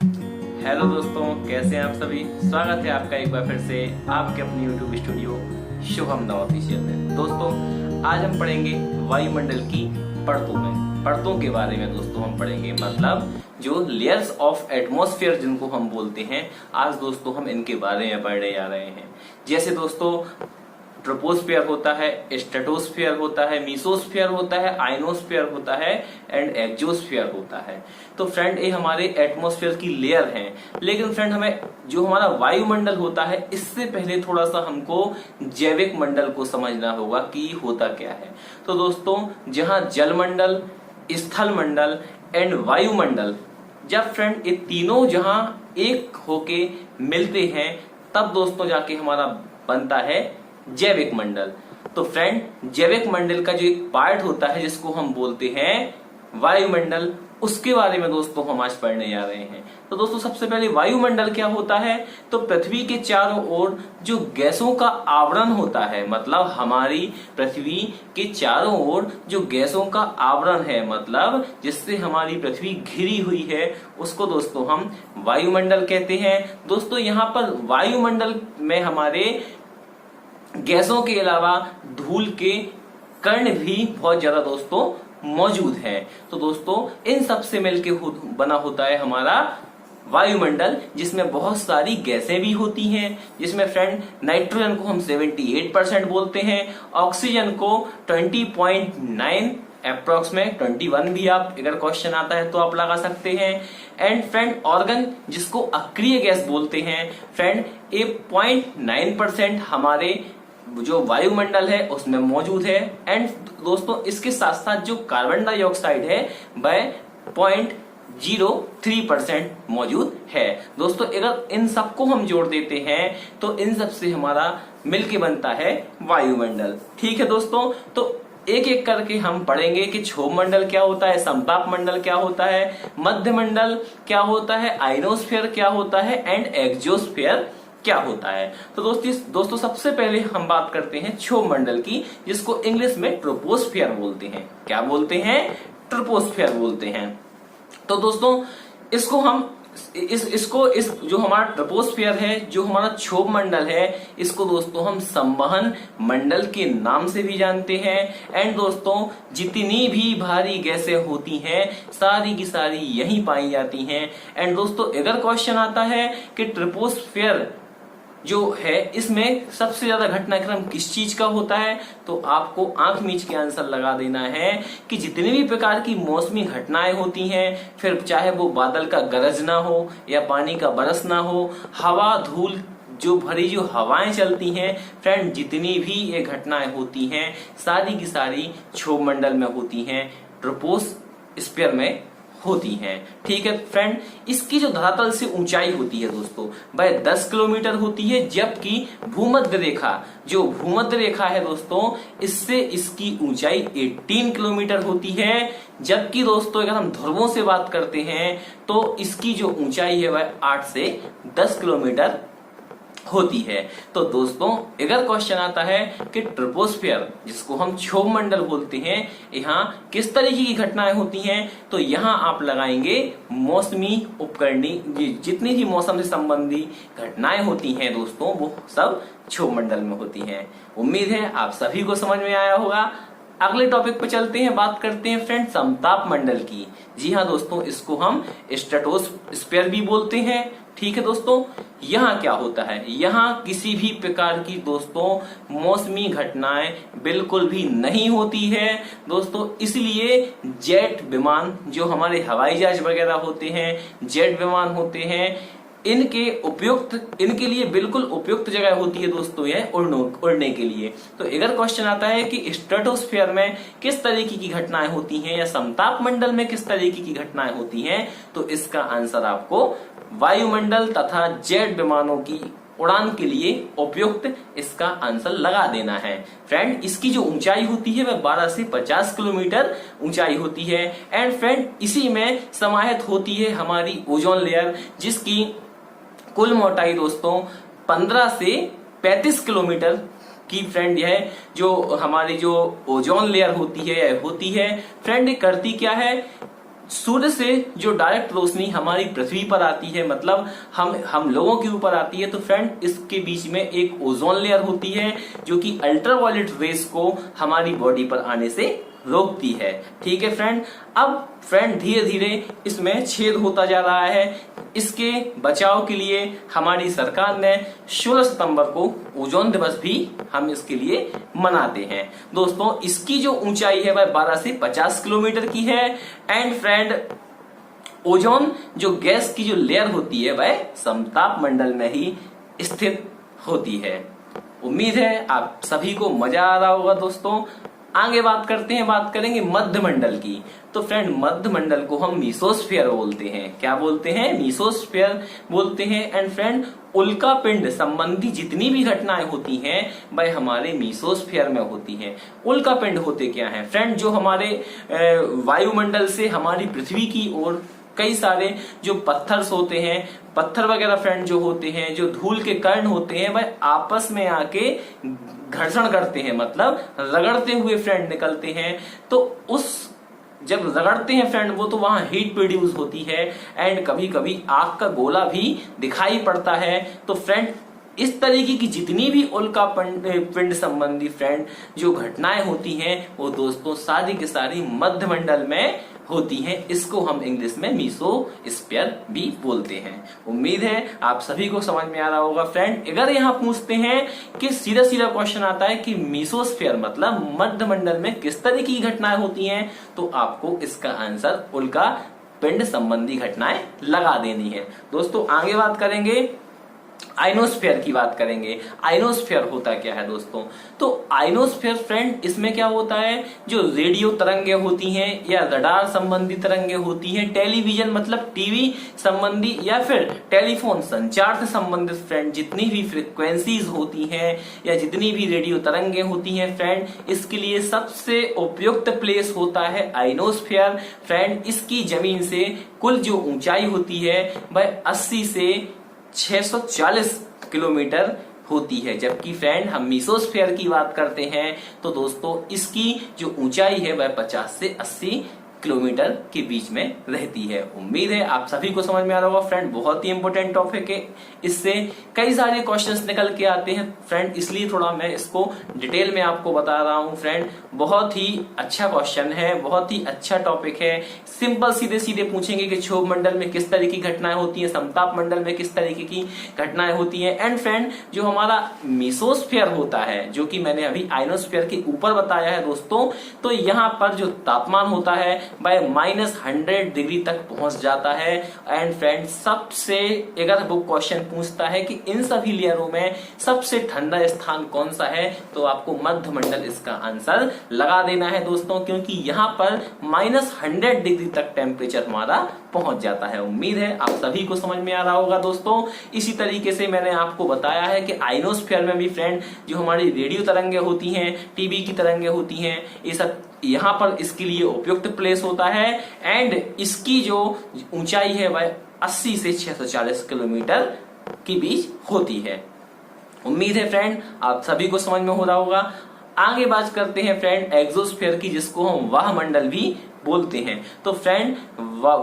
Hello दोस्तों, कैसे हैं आप सभी। स्वागत है आपका एक बार फिर से आपके अपने YouTube studio Shubham the official में। दोस्तों, आज हम पढ़ेंगे वायुमंडल की परतों के बारे में। दोस्तों हम पढ़ेंगे मतलब जो लेयर्स ऑफ एटमॉस्फेयर जिनको हम बोलते हैं। आज दोस्तों हम इनके बारे में पढ़ने जा रहे हैं। जैसे दोस्तों ट्रोपोस्फेयर होता है, स्ट्रेटोस्फेयर होता है, मीसोस्फेयर होता है, आइनोस्फेयर होता है एंड एक्सोस्फेयर होता है। तो फ्रेंड ये हमारे एटमॉस्फेयर की लेयर हैं। लेकिन फ्रेंड हमें जो हमारा वायुमंडल होता है इससे पहले थोड़ा सा हमको जैविक मंडल को समझना होगा कि होता क्या है। तो दोस्तों जहां जलमंडल, स्थल मंडल एंड वायुमंडल, जब फ्रेंड ये तीनों जहां एक होके मिलते हैं तब दोस्तों जाके हमारा बनता है जैविक मंडल। तो फ्रेंड जैविक मंडल का जो एक पार्ट होता है जिसको हम बोलते हैं वायुमंडल, उसके बारे में दोस्तों हम आज पढ़ने जा रहे हैं। तो दोस्तों सबसे पहले वायुमंडल क्या होता है। तो पृथ्वी के चारों ओर जो गैसों का आवरण होता है, मतलब हमारी पृथ्वी के चारों ओर जो गैसों का आवरण है, मतलब जिससे हमारी पृथ्वी घिरी हुई है, उसको दोस्तों हम वायुमंडल कहते हैं। दोस्तों यहाँ पर वायुमंडल में हमारे गैसों के अलावा धूल के कण भी बहुत ज्यादा दोस्तों मौजूद है। तो दोस्तों इन सब से मिलके बना होता है हमारा वायुमंडल, जिसमें बहुत सारी गैसें भी होती हैं। जिसमें फ्रेंड नाइट्रोजन को हम 78% बोलते हैं, ऑक्सीजन को 20.9, अप्रोक्स में 21 भी आप अगर क्वेश्चन आता है तो आप लगा सकते हैं। एंड फ्रेंड ऑर्गन जिसको अक्रिय गैस बोलते हैं, फ्रेंड 0.9% हमारे जो वायुमंडल है उसमें मौजूद है। एंड दोस्तों इसके साथ साथ जो कार्बन डाइऑक्साइड है वह 0.03% मौजूद है। दोस्तों अगर इन सबको हम जोड़ देते हैं तो इन सब से हमारा मिलके बनता है वायुमंडल। ठीक है दोस्तों, तो एक एक करके हम पढ़ेंगे कि क्षोभ मंडल क्या होता है, समताप मंडल क्या होता है, मध्य मंडल क्या होता है, आइनोस्फीयर क्या होता है एंड एक्सोस्फीयर क्या होता है। तो दोस्तों सबसे पहले हम बात करते हैं क्षोभ मंडल की, जिसको इंग्लिश में ट्रोपोस्फियर बोलते हैं। क्या बोलते हैं? ट्रोपोस्फियर बोलते हैं। तो दोस्तों इसको हम इस जो हमारा ट्रोपोस्फियर है, जो हमारा क्षोभ मंडल है, इसको दोस्तों हम संवहन मंडल के नाम से भी जानते हैं। एंड दोस्तों जितनी भी भारी गैसें होती हैं सारी की सारी यहीं पाई जाती हैं। एंड दोस्तों अगर क्वेश्चन आता है कि ट्रोपोस्फियर जो है इसमें सबसे ज्यादा घटनाक्रम किस चीज का होता है, तो आपको आंख मीच के आंसर लगा देना है कि जितने भी प्रकार की मौसमी घटनाएं होती हैं, फिर चाहे वो बादल का गरजना हो या पानी का बरसना हो, हवा धूल जो भरी जो हवाएं चलती हैं, फ्रेंड जितनी भी ये घटनाएं होती हैं सारी की सारी क्षोभ मंडल में होती हैं, ट्रोपोस्फियर में होती हैं। ठीक है फ्रेंड, इसकी जो धरातल से ऊंचाई होती है दोस्तों वह 10 किलोमीटर होती है, जबकि भूमध्य रेखा है दोस्तों इससे इसकी ऊंचाई 18 किलोमीटर होती है। जबकि दोस्तों अगर हम ध्रुवों से बात करते हैं तो इसकी जो ऊंचाई है वह 8 से 10 किलोमीटर होती है। तो दोस्तों अगर क्वेश्चन आता है कि ट्रोपोस्फियर जिसको हम क्षोभ मंडल बोलते हैं, यहाँ किस तरीके की घटनाएं होती हैं, तो यहाँ आप लगाएंगे मौसमी उपकरणी, जितनी भी मौसम से संबंधी घटनाएं होती हैं दोस्तों वो सब क्षोभ मंडल में होती हैं। उम्मीद है आप सभी को समझ में आया होगा। अगले टॉपिक पे चलते हैं, बात करते हैं फ्रेंड समताप मंडल की। जी हाँ दोस्तों, इसको हम स्ट्रेटोस्फीयर भी बोलते हैं। ठीक है दोस्तों, यहाँ क्या होता है, यहाँ किसी भी प्रकार की दोस्तों मौसमी घटनाएं बिल्कुल भी नहीं होती है दोस्तों। इसलिए जेट विमान जो हमारे हवाई जहाज वगैरह होते हैं, जेट विमान होते हैं, इनके लिए बिल्कुल उपयुक्त जगह होती है दोस्तों यह उड़ने के लिए। तो अगर क्वेश्चन आता है कि स्ट्रेटोस्फीयर में किस तरीके की घटनाएं होती हैं या समताप मंडल में किस तरीके की घटनाएं होती हैं, तो इसका आंसर आपको वायुमंडल तथा जेट विमानों की उड़ान के लिए उपयुक्त इसका आंसर लगा देना है। फ्रेंड इसकी जो ऊंचाई होती है वह 12 से 50 किलोमीटर ऊंचाई होती है। एंड फ्रेंड इसी में समाहित होती है हमारी ओजोन लेयर, जिसकी कुल मोटाई दोस्तों 15 से 35 किलोमीटर की फ्रेंड यह जो हमारी जो ओजोन लेयर होती है फ्रेंड, करती क्या है, सूर्य से जो डायरेक्ट रोशनी हमारी पृथ्वी पर आती है, मतलब हम लोगों के ऊपर आती है, तो फ्रेंड इसके बीच में एक ओजोन लेयर होती है जो कि अल्ट्रावायलेट रेस को हमारी बॉडी पर आने से रोकती है। ठीक है फ्रेंड। अब फ्रेंड धीरे धीरे इसमें छेद होता जा रहा है। इसके बचाव के लिए हमारी सरकार ने 16 सितंबर को ओजोन दिवस भी हम इसके लिए मनाते हैं। दोस्तों इसकी जो ऊंचाई है वह 12 से 50 किलोमीटर की है। एंड फ्रेंड ओजोन जो गैस की जो लेयर होती है वह समताप मंडल में ही स्थित होती है। उम्मीद है आप सभी को मजा आ रहा होगा। दोस्तों आगे बात करेंगे मध्य मंडल की। तो फ्रेंड मध्य मंडल को हम मीसोस्फीयर बोलते हैं। क्या बोलते हैं? मीसोस्फीयर बोलते हैं। एंड फ्रेंड उल्का पिंड संबंधी जितनी भी घटनाएं होती हैं वह हमारे मीसोस्फीयर में होती हैं। उल्का पिंड होते क्या हैं फ्रेंड? जो हमारे वायुमंडल से हमारी पृथ्वी की ओर कई सारे जो पत्थर वगैरह फ्रेंड जो होते हैं, जो धूल के कण होते हैं, वह आपस में आके घर्षण करते हैं, मतलब रगड़ते हुए फ्रेंड निकलते हैं। तो उस जब रगड़ते हैं फ्रेंड वो तो वहां हीट प्रोड्यूस होती है एंड कभी कभी आग का गोला भी दिखाई पड़ता है। तो फ्रेंड इस तरीके की जितनी भी उल्का पिंड संबंधी फ्रेंड जो घटनाएं होती हैं वो दोस्तों सारी की सारी मध्य मंडल में होती हैं। इसको हम इंग्लिश में मीसोस्फीयर भी बोलते हैं। उम्मीद है आप सभी को समझ में आ रहा होगा फ्रेंड। अगर यहाँ पूछते हैं कि सीधा सीधा क्वेश्चन आता है कि मीसोस्फीयर मतलब मध्य मंडल में किस तरह की घटनाएं होती हैं, तो आपको इसका आंसर उल्का पिंड संबंधी घटनाएं लगा देनी है। दोस्तों आगे बात करेंगे आइनोस्फीयर की बात करेंगे। आइनोस्फीयर होता क्या है दोस्तों? तो आइनोस्फीयर फ्रेंड इसमें क्या होता है, जो रेडियो तरंगे होती हैं या रडार संबंधी तरंगे होती हैं, टेलीविजन मतलब टीवी संबंधी या फिर टेलीफोन संचार से संबंधित फ्रेंड जितनी भी फ्रिक्वेंसीज होती हैं या जितनी भी रेडियो तरंगे होती हैं फ्रेंड, इसके लिए सबसे उपयुक्त प्लेस होता है आइनोस्फीयर। फ्रेंड इसकी जमीन से कुल जो ऊंचाई होती है वह 80 से 640 किलोमीटर होती है। जबकि फ्रेंड हम मीसोस्फीयर की बात करते हैं तो दोस्तों इसकी जो ऊंचाई है वह 50 से 80 किलोमीटर के बीच में रहती है। उम्मीद है आप सभी को समझ में आ रहा होगा फ्रेंड। बहुत ही इंपॉर्टेंट टॉपिक है, इससे कई सारे क्वेश्चंस निकल के आते हैं फ्रेंड, इसलिए थोड़ा मैं इसको डिटेल में आपको बता रहा हूं फ्रेंड। बहुत ही अच्छा क्वेश्चन है, बहुत ही अच्छा टॉपिक है। सिंपल सीधे सीधे पूछेंगे कि क्षोभ मंडल में किस तरह की घटनाएं होती है, समताप मंडल में किस तरीके की घटनाएं होती है। एंड फ्रेंड जो हमारा मीसोस्फीयर होता है, जो कि मैंने अभी आइनोस्फीयर के ऊपर बताया है दोस्तों, तो यहाँ पर जो तापमान होता है वह -100 डिग्री तक पहुंच जाता है। एंड फ्रेंड सबसे अगर वो क्वेश्चन पूछता है कि इन सभी लेयरों में सबसे ठंडा स्थान कौन सा है, तो आपको मध्य मंडल इसका आंसर लगा देना है दोस्तों, क्योंकि यहाँ पर -100 डिग्री तक टेम्परेचर हमारा पहुंच जाता है। उम्मीद है आप सभी को समझ में आ रहा होगा दोस्तों। इसी तरीके से मैंने आपको बताया है कि आइनोस्फीयर में भी फ्रेंड जो हमारी रेडियो तरंगे होती हैं, टीवी की तरंगे होती हैं, ये सब यहाँ पर इसके लिए उपयुक्त प्लेस होता है। एंड इसकी जो ऊंचाई है वह 80 से 640 किलोमीटर के बीच होती है। उम्मीद है फ्रेंड आप सभी को समझ में हो रहा होगा। आगे बात करते हैं फ्रेंड एक्सोस्फीयर की, जिसको हम वायुमंडल भी बोलते हैं। तो फ्रेंड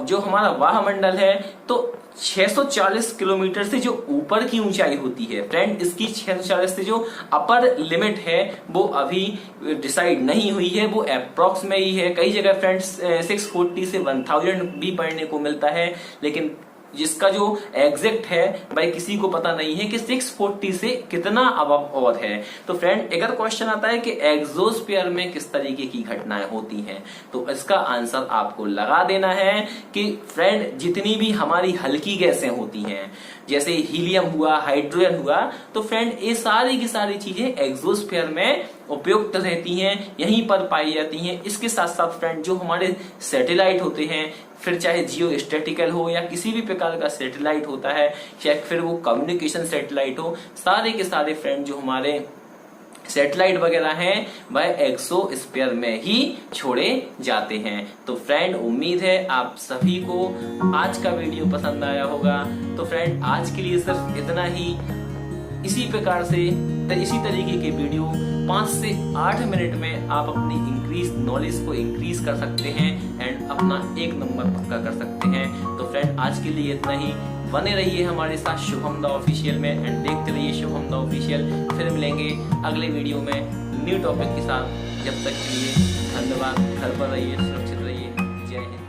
जो हमारा वायुमंडल है तो 640 किलोमीटर से जो ऊपर की ऊंचाई होती है फ्रेंड, इसकी 640 से जो अपर लिमिट है वो अभी डिसाइड नहीं हुई है, वो अप्रॉक्स में ही है। कई जगह फ्रेंड्स 640 से 1000 भी पढ़ने को मिलता है, लेकिन जिसका जो एग्जैक्ट है भाई किसी को पता नहीं है कि 640 से कितना अब और है। तो फ्रेंड अगर क्वेश्चन आता है कि एक्सोस्फीयर में किस तरीके की घटनाएं होती हैं, तो इसका आंसर आपको लगा देना है कि फ्रेंड जितनी भी हमारी हल्की गैसें होती हैं, जैसे हीलियम हुआ, हाइड्रोजन हुआ, तो फ्रेंड ये सारी की सारी चीजें एक्सोस्फीयर में उपयुक्त रहती हैं, यहीं पर पाई जाती हैं। इसके साथ साथ फ्रेंड जो हमारे सैटेलाइट होते हैं, फिर चाहे जियो स्टैटिकल हो या किसी भी प्रकार का सैटेलाइट होता है, चाहे फिर वो कम्युनिकेशन सैटेलाइट हो, सारे के सारे फ्रेंड जो हमारे सैटेलाइट वगैरह हैं वह एक्सोस्फीयर में ही छोड़े जाते हैं। तो फ्रेंड उम्मीद है आप सभी को आज का वीडियो पसंद आया होगा। तो फ्रेंड आज के लिए सिर्फ इतना ही। इसी प्रकार से इसी तरीके के वीडियो 5 से 8 मिनट में आप अपनी नॉलेज को इंक्रीज कर सकते हैं। एंड अपना 1 नंबर पक्का कर सकते हैं। तो फ्रेंड आज के लिए इतना ही। बने रहिए हमारे साथ शुभम द ऑफिशियल में एंड देखते रहिए शुभम द ऑफिशियल। फिर मिलेंगे अगले वीडियो में न्यू टॉपिक के साथ। जब तक के लिए धन्यवाद। घर पर रहिए, सुरक्षित रहिए। जय हिंद।